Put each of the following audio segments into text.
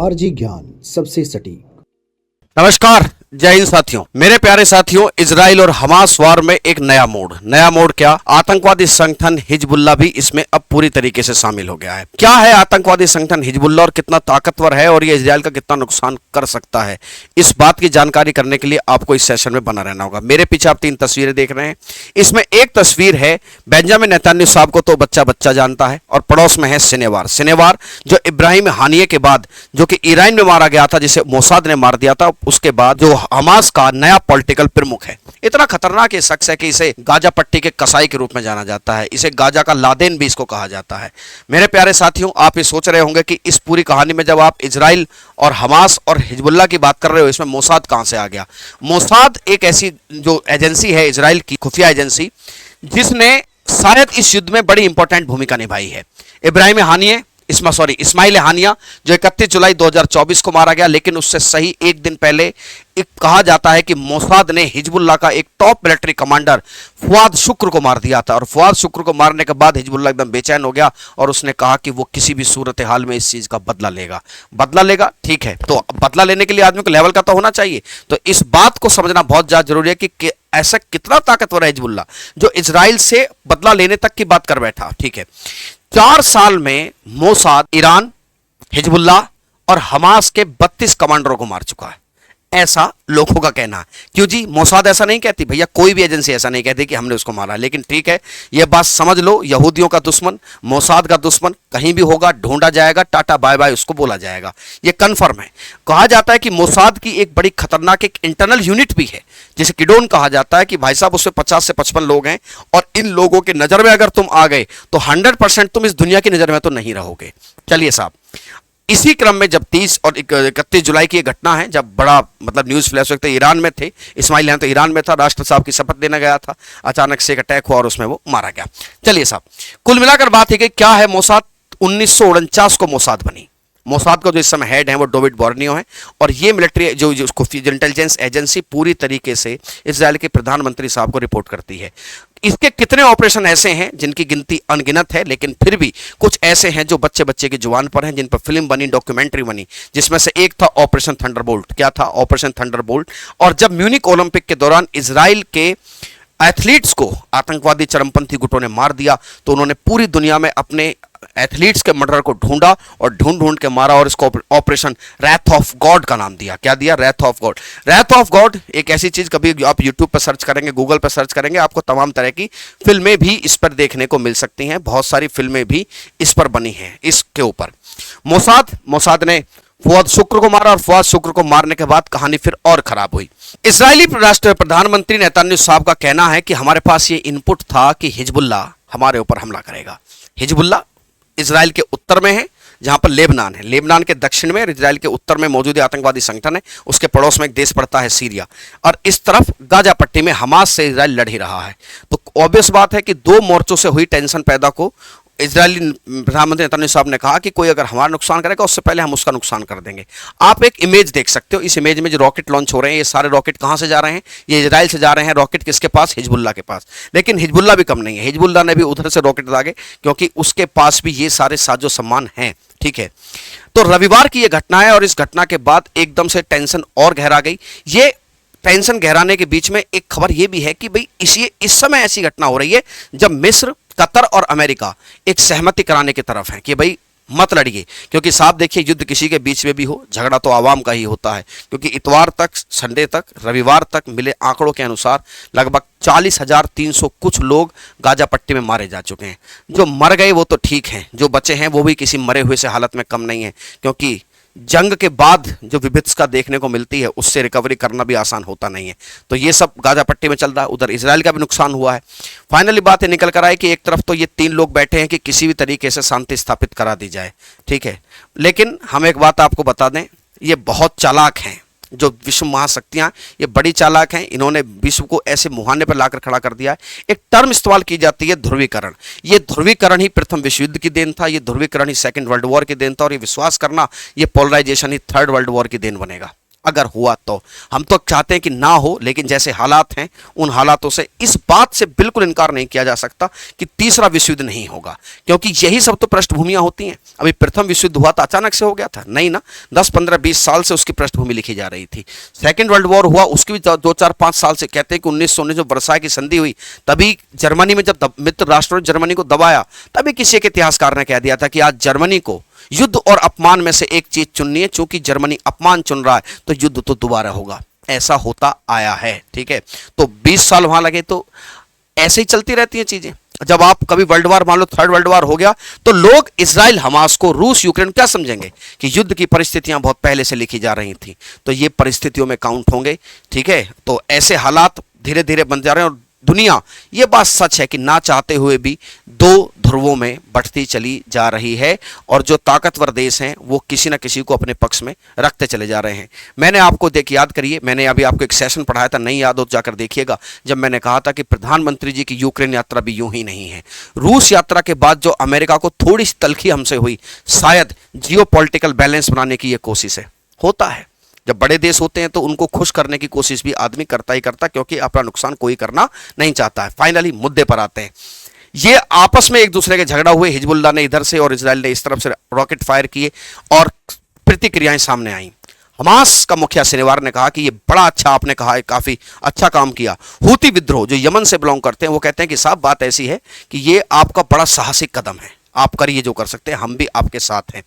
RG ज्ञान सबसे सटीक। नमस्कार, जय हिंद साथियों। मेरे प्यारे साथियों, इजराइल और हमास वार में एक नया मोड़ क्या, आतंकवादी संगठन हिजबुल्लाह भी इसमें अब पूरी तरीके से शामिल हो गया है। क्या है आतंकवादी संगठन हिजबुल्लाह और कितना ताकतवर है और ये इजराइल का कितना नुकसान कर सकता है, इस बात की जानकारी करने के लिए आपको इस सेशन में बना रहना होगा। मेरे पीछे आप 3 तस्वीरें देख रहे हैं। इसमें एक तस्वीर है बेंजामिन नेतन्याहू साहब को तो बच्चा बच्चा जानता है, और पड़ोस में है सिनेवार जो इब्राहिम हानिये के बाद, जो कि ईरान में मारा गया था, जिसे मोसाद ने मार दिया था, उसके बाद जो हमास का नया पॉलिटिकल प्रमुख है। इतना खतरनाक ये शख्स है कि इसे गाजा पट्टी के कसाई के रूप में जाना जाता है। इसे गाजा का लादेन भी इसको कहा जाता है। मेरे प्यारे साथियों, आप ये सोच रहे होंगे कि इस पूरी कहानी में जब आप इजराइल और हमास और हिजबुल्लाह की बात कर रहे हो, इसमें मोसाद कहां से आ गया। मोसाद एक ऐसी जो एजेंसी है, इजराइल की खुफिया एजेंसी, जिसने शायद इस युद्ध में बड़ी इंपॉर्टेंट भूमिका निभाई है। इस्माइल हानिया, जो 31 जुलाई 2024 को मारा गया, लेकिन उससे सही एक दिन पहले कहा जाता है कि मोसाद ने हिजबुल्लाह का एक टॉप मिलिट्री कमांडर फुआद शुक्र को मार दिया था। और फुआद शुक्र को मारने के बाद हिजबुल्लाह एकदम बेचैन हो गया और उसने कहा कि वो किसी भी सूरत हाल में इस चीज का बदला लेगा। ठीक है, तो बदला लेने के लिए आदमी को लेवल का तो होना चाहिए। तो इस बात को समझना बहुत ज्यादा जरूरी है कि ऐसा कितना ताकतवर है हिजबुल्लाह, जो इजराइल से बदला लेने तक की बात कर बैठा। ठीक है, 4 साल में मोसाद ईरान, हिजबुल्लाह और हमास के 32 कमांडरों को मार चुका है, ऐसा लोगों का कहना है। क्यों जी, मोसाद ऐसा नहीं कहती भैया, कोई भी एजेंसी ऐसा नहीं कहती कि हमने उसको मारा। लेकिन ठीक है, यह बात समझ लो, यहूदियों का दुश्मन, मोसाद का दुश्मन कहीं भी होगा, ढूंढा जाएगा, टाटा बाय बाय उसको बोला जाएगा, यह कंफर्म है। कहा जाता है कि मोसाद की एक बड़ी खतरनाक एक इंटरनल यूनिट भी है, जिसे किडोन कहा जाता है, कि भाई साहब उसमें 50 से 55 लोग हैं, और इन लोगों की नजर में अगर तुम आ गए तो 100% तुम इस दुनिया की नजर में तो नहीं रहोगे। चलिए साहब, इसी क्रम में जब 30 और 31 जुलाई की घटना है, जब बड़ा न्यूज फ्लैश होता है, ईरान में थे इस्माइल हानिया, तो ईरान में था, राष्ट्र साहब की शपथ देने गया था, अचानक से एक अटैक हुआ और उसमें वो मारा गया। चलिए साहब, कुल मिलाकर बात है कि क्या है मोसाद। 1949 को मोसाद बनी। मोसाद का जो इस समय हेड है वो डेविड बोर्नियो है, और ये मिलिट्री जो इंटेलिजेंस एजेंसी पूरी तरीके से इजराइल के प्रधानमंत्री साहब को रिपोर्ट करती है। इसके कितने ऑपरेशन ऐसे हैं जिनकी गिनती अनगिनत है, लेकिन फिर भी कुछ ऐसे हैं जो बच्चे बच्चे की जुबान पर हैं, जिन पर फिल्म बनी, डॉक्यूमेंट्री बनी, जिसमें से एक था ऑपरेशन थंडरबोल्ट। क्या था ऑपरेशन थंडरबोल्ट? और जब म्यूनिक ओलंपिक के दौरान इजराइल के एथलीट्स को आतंकवादी चरमपंथी गुटों ने मार दिया, तो उन्होंने पूरी दुनिया में अपने एथलीट्स के मर्डर को ढूंढा और ढूंढ के मारा, और इसको ऑपरेशन रैथ ऑफ गॉड का नाम दिया। क्या दिया? Wrath of God. Wrath of God एक ऐसी चीज, कभी आप यूट्यूब पर सर्च करेंगे, गूगल पर सर्च करेंगे, आपको तमाम तरह की फिल्में भी इस पर देखने को मिल सकती हैं। बहुत सारी फिल्में भी इस पर बनी हैं, इसके ऊपर। मोसाद ने फुआद शुक्र को मारा, और फुआद शुक्र को मारने के बाद कहानी फिर और खराब हुई। इजरायली राष्ट्र प्रधानमंत्री नेतन्याहू साहब का कहना है कि हमारे पास ये इनपुट था कि हिजबुल्लाह हमारे ऊपर हमला करेगा। हिजबुल्लाह इजराइल के उत्तर में है, जहां पर लेबनान है। लेबनान के दक्षिण में, इजराइल के उत्तर में मौजूद आतंकवादी संगठन है। उसके पड़ोस में एक देश पड़ता है सीरिया, और इस तरफ गाजा पट्टी में हमास से इजराइल लड़ ही रहा है। तो ऑब्वियस बात है कि 2 मोर्चों से हुई टेंशन पैदा को इजरायली प्रधानमंत्री नेतन्याहू साहब ने कहा कि कोई अगर हमारा नुकसान करेगा, उससे पहले हम उसका नुकसान कर देंगे। आप एक इमेज देख सकते हो। इस इमेज में जो रॉकेट लॉन्च हो रहे हैं, ये सारे रॉकेट कहां से जा रहे हैं? ये इजराइल से जा रहे हैं। रॉकेट किसके पास? हिजबुल्लाह के पास। लेकिन हिजबुल्लाह भी कम नहीं है, हिजबुल्लाह ने भी उधर से रॉकेट दागे, क्योंकि उसके पास भी ये सारे साजो सामान हैं। ठीक है, तो रविवार की यह घटना है, और इस घटना के बाद एकदम से टेंशन और गहरा गई। ये टेंशन गहराने के बीच में एक खबर यह भी है कि भाई इस समय ऐसी घटना हो रही है जब मिस्र, कतर और अमेरिका एक सहमति कराने की तरफ है कि भाई मत लड़िए, क्योंकि साहब देखिए, युद्ध किसी के बीच में भी हो, झगड़ा तो आवाम का ही होता है। क्योंकि इतवार तक, संडे तक, रविवार तक मिले आंकड़ों के अनुसार लगभग 40,300 कुछ लोग गाजा पट्टी में मारे जा चुके हैं। जो मर गए वो तो ठीक हैं, जो बचे हैं वो भी किसी मरे हुए से हालत में कम नहीं है, क्योंकि जंग के बाद जो विभित्सका देखने को मिलती है, उससे रिकवरी करना भी आसान होता नहीं है। तो ये सब गाजा पट्टी में चल रहा है। उधर इजराइल का भी नुकसान हुआ है। फाइनली बात ये निकल कर आई कि एक तरफ तो ये 3 लोग बैठे हैं कि किसी भी तरीके से शांति स्थापित करा दी जाए। ठीक है, लेकिन हम एक बात आपको बता दें, ये बहुत चालाक हैं। जो विश्व महाशक्तियां, ये बड़ी चालाक हैं। इन्होंने विश्व को ऐसे मुहाने पर लाकर खड़ा कर दिया है। एक टर्म इस्तेमाल की जाती है, ध्रुवीकरण। ये ध्रुवीकरण ही प्रथम विश्व युद्ध की देन था, ये ध्रुवीकरण ही सेकंड वर्ल्ड वॉर की देन था, और ये विश्वास करना, ये पोलराइजेशन ही थर्ड वर्ल्ड वॉर की देन बनेगा। अगर हुआ तो। हम तो चाहते हैं कि ना हो, लेकिन जैसे हालात हैं उन हालातों से इस बात से बिल्कुल इनकार नहीं किया जा सकता कि तीसरा विश्व युद्ध नहीं होगा, क्योंकि यही सब तो पृष्ठभूमियां होती हैं। अभी प्रथम विश्व युद्ध हुआ तो अचानक से हो गया था? नहीं ना, 10 15 20 साल से उसकी पृष्ठभूमि लिखी जा रही थी। सेकेंड वर्ल्ड वॉर हुआ, उसकी भी 2 4 5 साल से। कहते हैं कि 1919 जब वर्साय की संधि हुई, तभी जर्मनी में जब मित्र राष्ट्रों ने जर्मनी को दबाया, तभी किसी एक इतिहासकार ने कह दिया था कि आज जर्मनी को युद्ध और अपमान में से एक चीज चुननी है, चूंकि जर्मनी अपमान चुन रहा है तो युद्ध तो दोबारा होगा। ऐसा होता आया है, ठीक है। तो 20 साल वहां लगे, तो ऐसे ही चलती रहती हैं चीजें। जब आप कभी वर्ल्ड वार, मान लो थर्ड वर्ल्ड वार हो गया, तो लोग इजराइल हमास को, रूस यूक्रेन क्या समझेंगे कि युद्ध की परिस्थितियां बहुत पहले से लिखी जा रही थी, तो ये परिस्थितियों में काउंट होंगे, ठीक है। तो ऐसे हालात धीरे धीरे बन जा रहे हैं, और दुनिया, ये बात सच है कि ना चाहते हुए भी दो ध्रुवों में बढ़ती चली जा रही है, और जो ताकतवर देश हैं वो किसी न किसी को अपने पक्ष में रखते चले जा रहे हैं। मैंने आपको याद करिए, मैंने अभी आपको एक सेशन पढ़ाया था, नहीं याद हो तो जाकर देखिएगा, जब मैंने कहा था कि प्रधानमंत्री जी की यूक्रेन यात्रा भी यूं ही नहीं है। रूस यात्रा के बाद जो अमेरिका को थोड़ी सी तलखी हमसे हुई, शायद जियोपॉलिटिकल बैलेंस बनाने की ये कोशिश है। होता है, जब बड़े देश होते हैं तो उनको खुश करने की कोशिश भी आदमी करता ही करता, क्योंकि अपना नुकसान कोई करना नहीं चाहता है। फाइनली मुद्दे पर आते हैं। ये आपस में एक दूसरे के झगड़ा हुए, हिजबुल्लाह ने इधर से और इजराइल ने इस तरफ से रॉकेट फायर किए और प्रतिक्रियाएं सामने आई। हमास का मुखिया शनिवार ने कहा कि ये बड़ा अच्छा, आपने कहा है, काफी अच्छा काम किया। हूती विद्रोह जो यमन से बिलोंग करते हैं वो कहते हैं कि साहब बात ऐसी है कि ये आपका बड़ा साहसिक कदम है, आप करिए जो कर सकते हैं, हम भी आपके साथ हैं।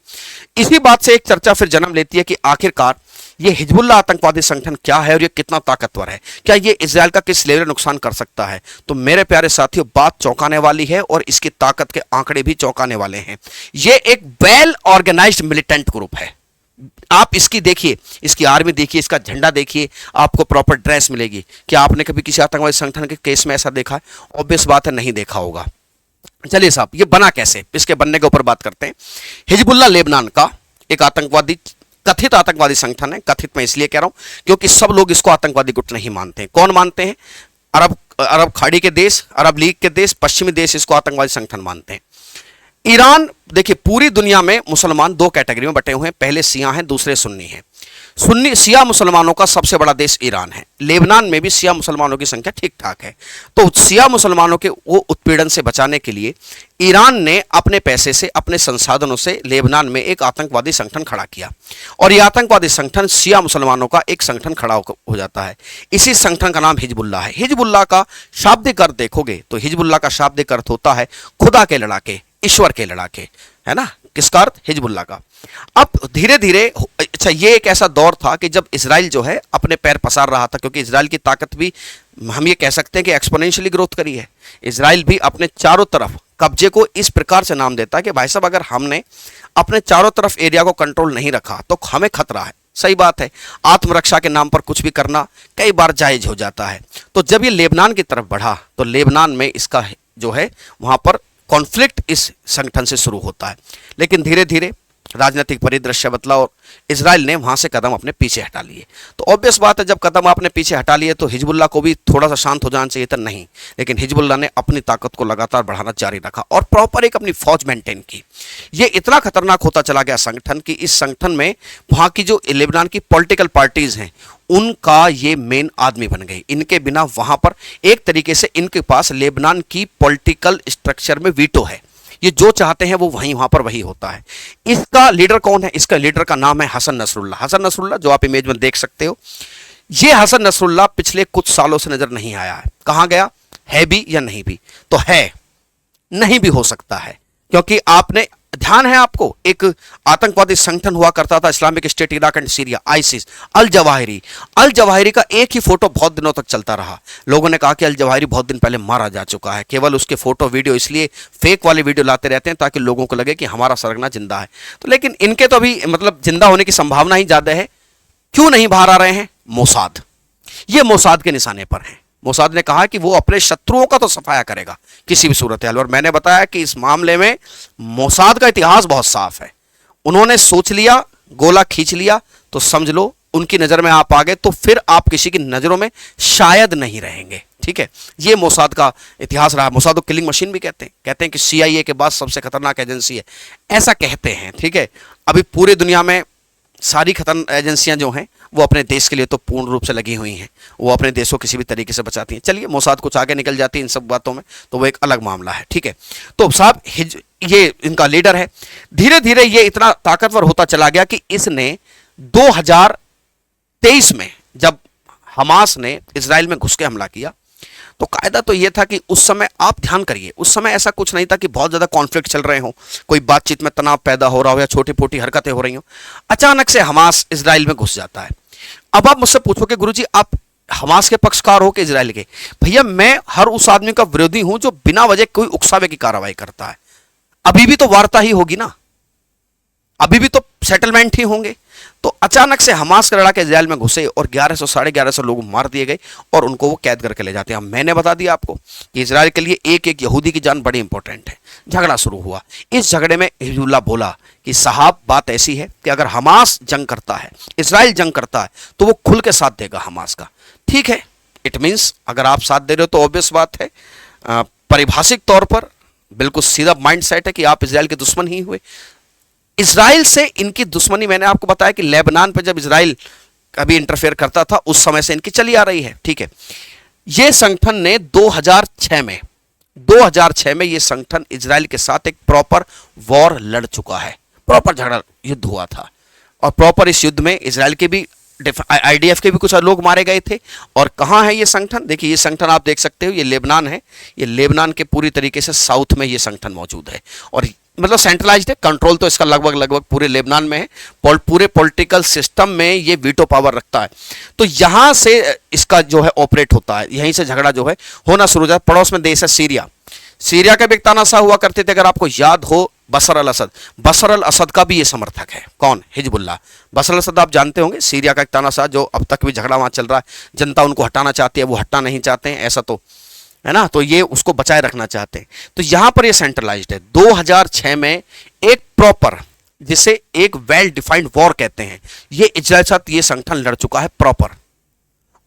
इसी बात से एक चर्चा फिर जन्म लेती है कि आखिरकार ये हिजबुल्लाह आतंकवादी संगठन क्या है और ये कितना ताकतवर है, क्या ये इजराइल का किस लेवल नुकसान कर सकता है। तो मेरे प्यारे साथियों, बात चौंकाने वाली है और इसकी ताकत के आंकड़े भी चौंकाने वाले हैं। ये एक वेल ऑर्गेनाइज्ड मिलिटेंट ग्रुप है। आप इसकी देखिए, इसकी आर्मी देखिए, इसका झंडा देखिए, आपको प्रॉपर ड्रेस मिलेगी। क्या आपने कभी किसी आतंकवादी संगठन के केस में ऐसा देखा है? ऑब्वियस बात है, नहीं देखा होगा। चलिए साहब, ये बना कैसे, इसके बनने के ऊपर बात करते हैं। हिजबुल्लाह लेबनान का एक आतंकवादी, कथित आतंकवादी संगठन है। कथित मैं इसलिए कह रहा हूं क्योंकि सब लोग इसको आतंकवादी गुट नहीं मानते हैं। कौन मानते हैं? अरब खाड़ी के देश, अरब लीग के देश, पश्चिमी देश इसको आतंकवादी संगठन मानते हैं। ईरान, देखिए पूरी दुनिया में मुसलमान 2 कैटेगरी में बटे हुए हैं, पहले शिया हैं, दूसरे सुन्नी हैं। सुन्नी शिया मुसलमानों का सबसे बड़ा देश ईरान है। लेबनान में भी शिया मुसलमानों की संख्या ठीक ठाक है। तो शिया मुसलमानों के वो उत्पीड़न से बचाने के लिए ईरान ने अपने पैसे से, अपने संसाधनों से लेबनान में एक आतंकवादी संगठन खड़ा किया, और यह आतंकवादी संगठन शिया मुसलमानों का एक संगठन खड़ा हो जाता है। इसी संगठन का नाम हिजबुल्लाह है। हिजबुल्लाह का शाब्दिक अर्थ देखोगे तो हिजबुल्लाह का शाब्दिक अर्थ होता है खुदा के लड़ाके, ईश्वर के लड़ाके, है ना। किसका अर्थ? हिजबुल्लाह का। अब धीरे धीरे, अच्छा, ये एक ऐसा दौर था कि जब इजराइल जो है अपने पैर पसार रहा था, क्योंकि इजराइल की ताकत भी हम ये कह सकते हैं कि एक्सपोनेंशियली ग्रोथ करी है। इजराइल भी अपने चारों तरफ कब्जे को इस प्रकार से नाम देता है कि भाई साहब, अगर हमने अपने चारों तरफ एरिया को कंट्रोल नहीं रखा तो हमें खतरा है। सही बात है, आत्मरक्षा के नाम पर कुछ भी करना कई बार जायज हो जाता है। तो जब ये लेबनान की तरफ बढ़ा तो लेबनान में इसका जो है वहां पर कॉन्फ्लिक्ट इस संगठन से शुरू होता है। लेकिन धीरे धीरे राजनीतिक परिदृश्य बदला और इजराइल ने वहां से कदम अपने पीछे हटा लिए। तो ऑब्वियस बात है, जब कदम आपने पीछे हटा लिए तो हिजबुल्लाह को भी थोड़ा सा शांत हो जाना चाहिए था, नहीं। लेकिन हिजबुल्लाह ने अपनी ताकत को लगातार बढ़ाना जारी रखा और प्रॉपर एक अपनी फौज मेंटेन की। ये इतना खतरनाक होता चला गया संगठन कि इस संगठन में वहां की जो लेबनान की पॉलिटिकल पार्टीज हैं उनका ये मेन आदमी बन गए। इनके बिना वहां पर एक तरीके से इनके पास लेबनान की पॉलिटिकल स्ट्रक्चर में वीटो है। ये जो चाहते हैं वो वहां पर वही होता है। इसका लीडर कौन है? इसका लीडर का नाम है हसन नसरुल्लाह। हसन नसरुल्लाह जो आप इमेज में देख सकते हो, ये हसन नसरुल्लाह पिछले कुछ सालों से नजर नहीं आया है। कहां गया है? भी या नहीं भी? तो है, नहीं भी हो सकता है, क्योंकि आपने ध्यान है आपको, एक आतंकवादी संगठन हुआ करता था Islamic State Iraq and Syria, ISIS, al Zawahiri का एक ही फोटो बहुत दिनों तक चलता रहा। लोगों ने कहा कि अल जवाहिरी बहुत दिन पहले मारा जा चुका है। केवल उसके फोटो वीडियो, इसलिए फेक वाले वीडियो लाते रहते हैं ताकि लोगों को लगे कि हमारा सरगना जिंदा है। तो लेकिन इनके तो अभी मतलब जिंदा होने की संभावना ही ज्यादा है। क्यों नहीं बाहर आ रहे हैं? मोसाद, ये मोसाद के निशाने पर हैं। मोसाद ने कहा कि वो अपने शत्रुओं का तो सफाया करेगा किसी भी सूरत हाल। और मैंने बताया कि इस मामले में मोसाद का इतिहास बहुत साफ है। उन्होंने सोच लिया, गोला खींच लिया तो समझ लो उनकी नजर में आप आ गए, तो फिर आप किसी की नजरों में शायद नहीं रहेंगे। ठीक है, ये मोसाद का इतिहास रहा। मोसाद को किलिंग मशीन भी कहते हैं कि CIA के बाद सबसे खतरनाक एजेंसी है, ऐसा कहते हैं। ठीक है, अभी पूरी दुनिया में सारी खतरनाक एजेंसियां जो हैं वो अपने देश के लिए तो पूर्ण रूप से लगी हुई हैं, वो अपने देश को किसी भी तरीके से बचाती हैं। चलिए मोसाद कुछ आगे निकल जाती है इन सब बातों में, तो वो एक अलग मामला है, ठीक है। तो साहब ये इनका लीडर है। धीरे धीरे ये इतना ताकतवर होता चला गया कि इसने 2023 में जब हमास ने इजराइल में घुस के हमला किया, तो कायदा तो यह था कि उस समय आप ध्यान करिए, उस समय ऐसा कुछ नहीं था कि बहुत ज्यादा कॉन्फ्लिक्ट चल रहे हो, कोई बातचीत में तनाव पैदा हो रहा हो या छोटी मोटी हरकतें हो रही हो। अचानक से हमास इजराइल में घुस जाता है। अब आप मुझसे पूछोगे गुरुजी आप हमास के पक्षकार हो कि इजराइल के? भैया मैं हर उस आदमी का विरोधी हूं जो बिना वजह कोई उकसावे की कार्रवाई करता है। अभी भी तो वार्ता ही होगी ना, अभी भी तो सेटलमेंट ही होंगे। तो अचानक से हमास के लड़ाके इजराइल में घुसे और 1100 साढ़े 1100 लोग मार दिए गए और उनको वो कैद करके ले जाते हैं। मैंने बता दिया आपको कि इजराइल के लिए एक एक यहूदी की जान बड़ी इंपॉर्टेंट है। झगड़ा शुरू हुआ। इस झगड़े में हिजबुल्लाह बोला कि साहब बात ऐसी है कि अगर हमास जंग करता है, इजराइल जंग करता है, तो वो खुल के साथ देगा हमास का। ठीक है, इट मीन्स अगर आप साथ दे रहे हो तो ऑब्वियस बात है, परिभाषिक तौर पर बिल्कुल सीधा माइंड सेट है कि आप इजराइल के दुश्मन ही हुए। इजराइल से इनकी दुश्मनी, मैंने आपको बताया कि लेबनान पे जब इजराइल कभी इंटरफेयर करता था उस समय से इनकी चली आ रही है, ठीक है। यह संगठन ने 2006 में यह संगठन इजराइल के साथ एक प्रॉपर वॉर लड़ चुका है, प्रॉपर झगड़ा युद्ध हुआ था। और प्रॉपर इस युद्ध में इजराइल के भी आईडीएफ के भी कुछ लोग मारे गए थे। और कहां है ये संगठन? देखिए ये संगठन आप देख सकते हो, ये लेबनान है। ये लेबनान के पूरी तरीके से साउथ में ये संगठन मौजूद है और मतलब सेंट्रलाइज्ड है। कंट्रोल तो इसका लगभग पूरे लेबनान में है। पूरे पॉलिटिकल सिस्टम में ये वीटो पावर रखता है। तो यहां से इसका जो है ऑपरेट होता है, यहीं से झगड़ा जो है होना शुरू हो जाता है। पड़ोस में देश है सीरिया। सीरिया का भी एक तानाशाह हुआ करते थे, अगर आपको याद हो, बशर अल असद। बशर अल असद का भी ये समर्थक है। कौन? हिजबुल्लाह। बशर अल असद आप जानते होंगे, सीरिया का एक तानाशाह जो अब तक भी झगड़ा वहां चल रहा है। जनता उनको हटाना चाहती है, वो हटना नहीं चाहते हैं, ऐसा तो है ना, तो ये उसको बचाए रखना चाहते हैं। तो यहां पर ये सेंट्रलाइज्ड है। 2006 में एक प्रॉपर, जिसे एक वेल डिफाइंड वॉर कहते हैं, ये इजराइल साथ ये संगठन लड़ चुका है प्रॉपर।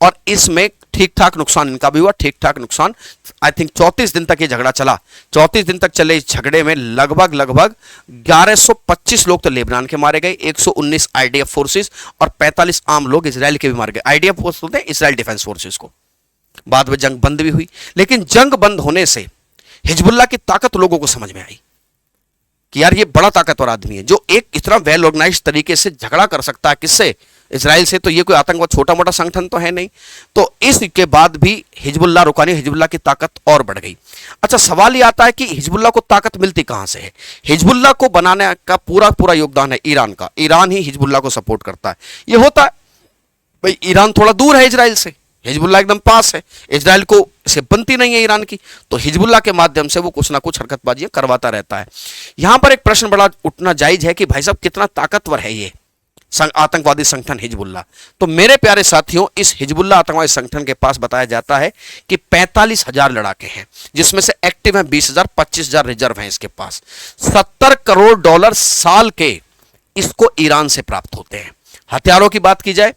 और इसमें ठीक ठाक नुकसान इनका भी हुआ, ठीक ठाक नुकसान। आई थिंक 34 दिन तक ये झगड़ा चला। 34 दिन तक चले इस झगड़े में लगभग 1125 लोग तो लेबनान के मारे गए, 119 आईडीएफ फोर्सेस और 45 आम लोग इजराइल के भी मारे गए। आईडीएफ फोर्स बोलते हैं इजराइल डिफेंस फोर्सेस को। बाद में जंग बंद भी हुई, लेकिन जंग बंद होने से हिजबुल्लाह की ताकत लोगों को समझ में आई कि यार ये बड़ा ताकतवर आदमी है जो एक इतना वेल ऑर्गेनाइज्ड तरीके से झगड़ा कर सकता है। किससे? इजराइल से। तो ये कोई आतंकवाद छोटा मोटा संगठन तो है नहीं। तो इसके बाद भी हिजबुल्लाह रुका नहीं, हिजबुल्लाह की ताकत और बढ़ गई। अच्छा, सवाल ये आता है कि हिजबुल्लाह को ताकत मिलती कहां से है? हिजबुल्लाह को बनाने का पूरा योगदान है ईरान का। ईरान ही हिजबुल्लाह को सपोर्ट करता है। ये होता है भाई, ईरान थोड़ा दूर है इजराइल से, हिजबुल्लाह एकदम पास है। इजराइल को से बनती नहीं है ईरान की, तो हिजबुल्लाह के माध्यम से वो कुछ ना कुछ हरकतबाजियां करवाता रहता है। यहां पर एक प्रश्न बड़ा उठना जायज है कि भाई साहब कितना ताकतवर है ये आतंकवादी संगठन हिजबुल्लाह। तो मेरे प्यारे साथियों, इस हिजबुल्लाह आतंकवादी संगठन के पास बताया जाता है कि 45,000 लड़ाके हैं, जिसमें से एक्टिव हैं 20,000, 25,000 रिजर्व हैं इसके पास। $70 करोड़ साल के इसको ईरान से प्राप्त होते हैं। हथियारों की बात की जाए,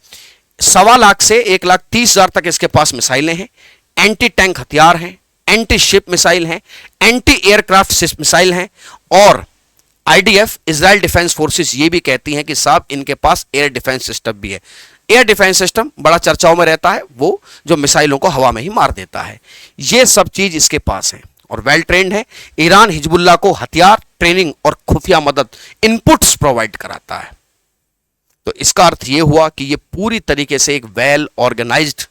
1.25 लाख से 1,30,000 तक इसके पास मिसाइलें हैं, एंटी टैंक हथियार हैं, एंटी शिप मिसाइल हैं, एंटी एयरक्राफ्ट मिसाइल हैं। और आईडीएफ, इजराइल डिफेंस फोर्सेस, ये भी कहती हैं कि साहब इनके पास एयर डिफेंस सिस्टम भी है। एयर डिफेंस सिस्टम बड़ा चर्चाओं में रहता है, वो जो मिसाइलों को हवा में ही मार देता है। ये सब चीज इसके पास है और वेल ट्रेंड है। ईरान हिजबुल्लाह को हथियार, ट्रेनिंग और खुफिया मदद, इनपुट्स प्रोवाइड कराता है। तो इसका अर्थ यह हुआ कि यह पूरी तरीके से एक वेल ऑर्गेनाइज्ड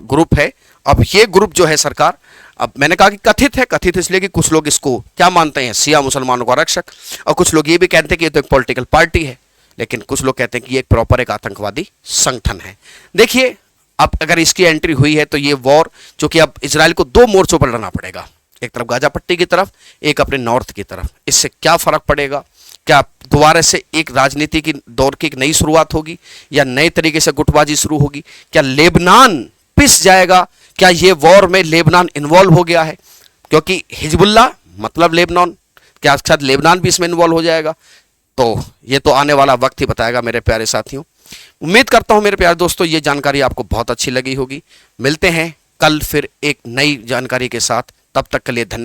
ग्रुप है। अब यह ग्रुप जो है सरकार, अब मैंने कहा कि कथित है, कथित इसलिए कि कुछ लोग इसको क्या मानते हैं, शिया मुसलमानों का रक्षक, और कुछ लोग ये भी कहते हैं कि ये तो एक पॉलिटिकल पार्टी है, लेकिन कुछ लोग कहते हैं कि ये एक प्रॉपर एक आतंकवादी संगठन है। देखिए, अब अगर इसकी एंट्री हुई है तो ये वॉर, चूंकि अब इजराइल को 2 मोर्चों पर लड़ना पड़ेगा, एक तरफ गाजा पट्टी की तरफ, एक अपने नॉर्थ की तरफ। इससे क्या फर्क पड़ेगा? क्या दोबारा से एक राजनीति की दौर की एक नई शुरुआत होगी या नए तरीके से गुटबाजी शुरू होगी? क्या लेबनान पिस जाएगा? क्या ये वॉर में लेबनान इन्वॉल्व हो गया है? क्योंकि हिजबुल्लाह मतलब लेबनान, क्या शायद लेबनान भी इसमें इन्वॉल्व हो जाएगा? तो ये तो आने वाला वक्त ही बताएगा मेरे प्यारे साथियों। उम्मीद करता हूं मेरे प्यारे दोस्तों ये जानकारी आपको बहुत अच्छी लगी होगी। मिलते हैं कल फिर एक नई जानकारी के साथ, तब तक के लिए धन्यवाद।